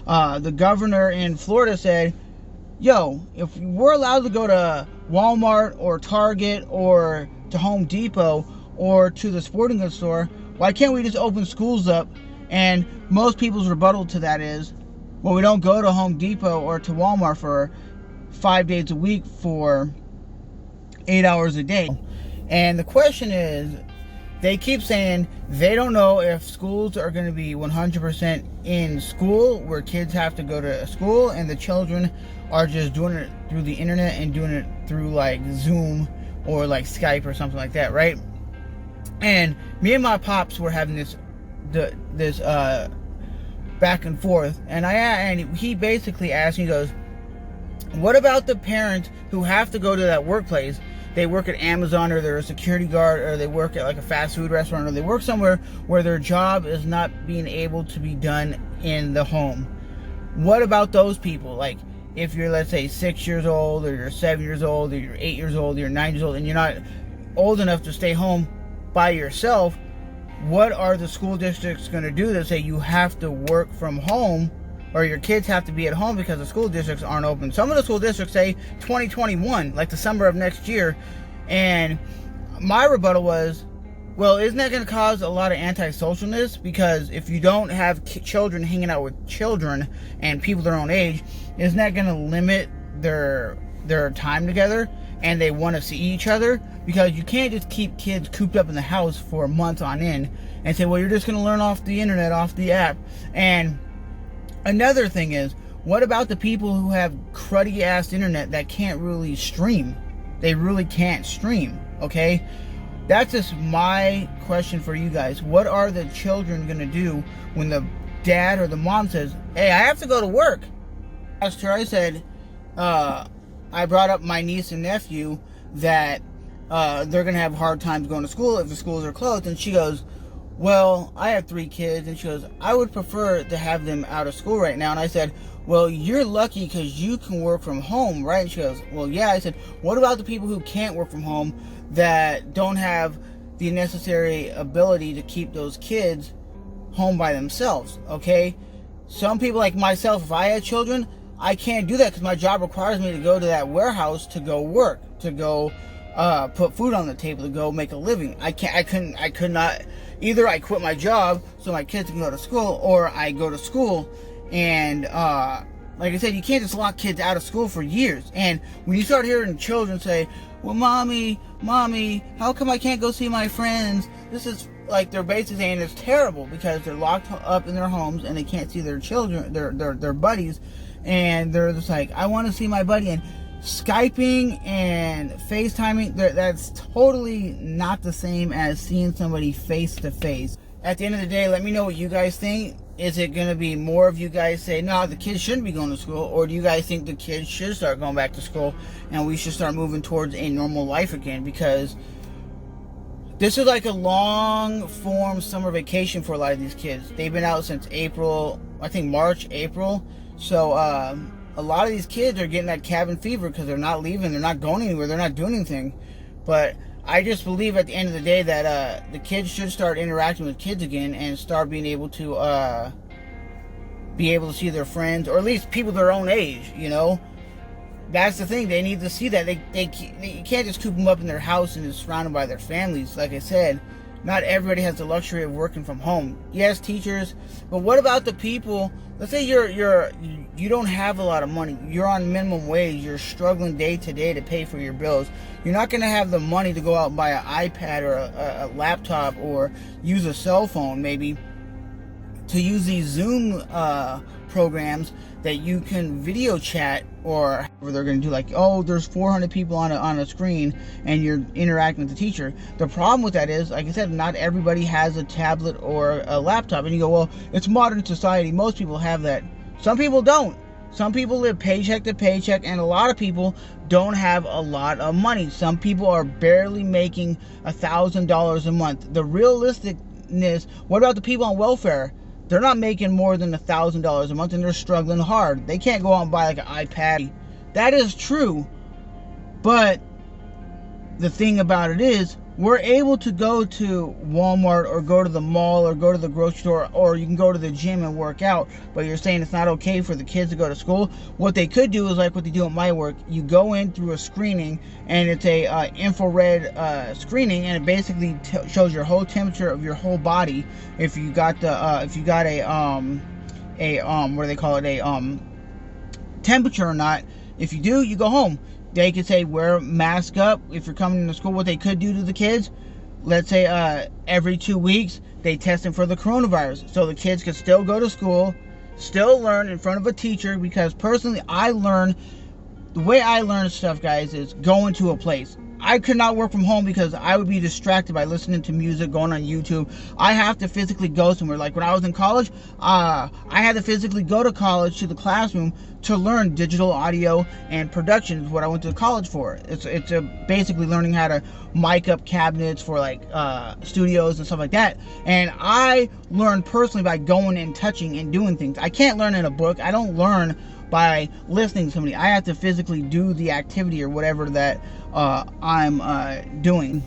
The governor in Florida said, yo, if we're allowed to go to Walmart or Target or to Home Depot or to the sporting goods store, why can't we just open schools up? And most people's rebuttal to that is, well, we don't go to Home Depot or to Walmart for 5 days a week for 8 hours a day. And the question is, they keep saying they don't know if schools are going to be 100% in school, where kids have to go to school and the children are just doing it through the internet and doing it through like Zoom or like Skype or something like that, right? And me and my pops were having this back and forth, and he basically asked me, he goes, what about the parents who have to go to that workplace? They work at Amazon, or they're a security guard, or they work at like a fast food restaurant, or they work somewhere where their job is not being able to be done in the home. What about those people? Like, if you're, let's say, 6 years old, or you're 7 years old, or you're 8 years old, or you're 9 years old, and you're not old enough to stay home by yourself, what are the school districts going to do to say you have to work from home, or your kids have to be at home because the school districts aren't open? Some of the school districts say 2021, like December of next year. And my rebuttal was, well, isn't that going to cause a lot of antisocialness? Because if you don't have children hanging out with children and people their own age, isn't that going to limit their time together, and they want to see each other? Because you can't just keep kids cooped up in the house for a month on end and say, well, you're just going to learn off the internet, off the app. And another thing is, what about the people who have cruddy ass internet that can't really stream? They really can't stream, okay? That's just my question for you guys. What are the children going to do when the dad or the mom says, hey, I have to go to work? Last year I said, I brought up my niece and nephew that they're going to have hard times going to school if the schools are closed. And she goes, well, I have 3 kids. And she goes, I would prefer to have them out of school right now. And I said, well, you're lucky because you can work from home, right? And she goes, well, yeah. I said, what about the people who can't work from home, that don't have the necessary ability to keep those kids home by themselves, okay? Some people like myself, if I had children, I can't do that because my job requires me to go to that warehouse to go work, to go put food on the table, to go make a living. I could not. Either I quit my job so my kids can go to school, or I go to school. And like I said, you can't just lock kids out of school for years. And when you start hearing children say, well, mommy, how come I can't go see my friends? This is like, they're basically saying it's terrible because they're locked up in their homes and they can't see their children, their buddies. And they're just like, I want to see my buddy. And Skyping and FaceTiming, that's totally not the same as seeing somebody face to face. At the end of the day, let me know what you guys think. Is it going to be more of you guys say, no, the kids shouldn't be going to school? Or do you guys think the kids should start going back to school and we should start moving towards a normal life again? Because this is like a long form summer vacation for a lot of these kids. They've been out since April, I think March, April. So a lot of these kids are getting that cabin fever because they're not leaving, they're not going anywhere, they're not doing anything. But I just believe at the end of the day that the kids should start interacting with kids again and start being able to see their friends, or at least people their own age, you know. That's the thing, they need to see that. You can't just coop them up in their house and just surrounded by their families. Like I said, not everybody has the luxury of working from home. Yes, teachers, but what about the people? Let's say you don't have a lot of money. You're on minimum wage. You're struggling day to day to pay for your bills. You're not going to have the money to go out and buy an iPad or a laptop or use a cell phone, maybe, to use these Zoom programs that you can video chat, or however they're going to do, like, oh, there's 400 people on a screen and you're interacting with the teacher. The problem with that is, like I said, not everybody has a tablet or a laptop. And you go, well, it's modern society. Most people have that. Some people don't. Some people live paycheck to paycheck, and a lot of people don't have a lot of money. Some people are barely making $1,000 a month. The realisticness, what about the people on welfare? They're not making more than $1,000 a month, and they're struggling hard. They can't go out and buy like an iPad. That is true. But the thing about it is, we're able to go to Walmart or go to the mall or go to the grocery store, or you can go to the gym and work out, but you're saying it's not okay for the kids to go to school. What they could do is like what they do at my work. You go in through a screening, and it's a infrared screening, and it basically shows your whole temperature of your whole body. If you got a what do they call it, a temperature or not. If you do, you go home. They could say wear a mask up if you're coming to school. What they could do to the kids, let's say every 2 weeks they test them for the coronavirus, so the kids could still go to school, still learn in front of a teacher. Because personally, the way I learn stuff, guys, is going to a place. I could not work from home because I would be distracted by listening to music, going on YouTube. I have to physically go somewhere. Like when I was in college, I had to physically go to college, to the classroom, to learn digital audio and production is what I went to college for. It's basically learning how to mic up cabinets for like studios and stuff like that. And I learned personally by going and touching and doing things. I can't learn in a book. I don't learn by listening to somebody. I have to physically do the activity or whatever that I'm doing.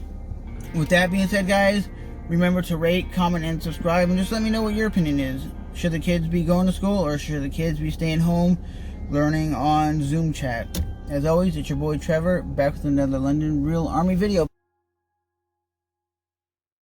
With that being said, guys, remember to rate, comment, and subscribe, and just let me know what your opinion is. Should the kids be going to school, or should the kids be staying home learning on Zoom chat? As always, it's your boy Trevor, back with another London Real Army video.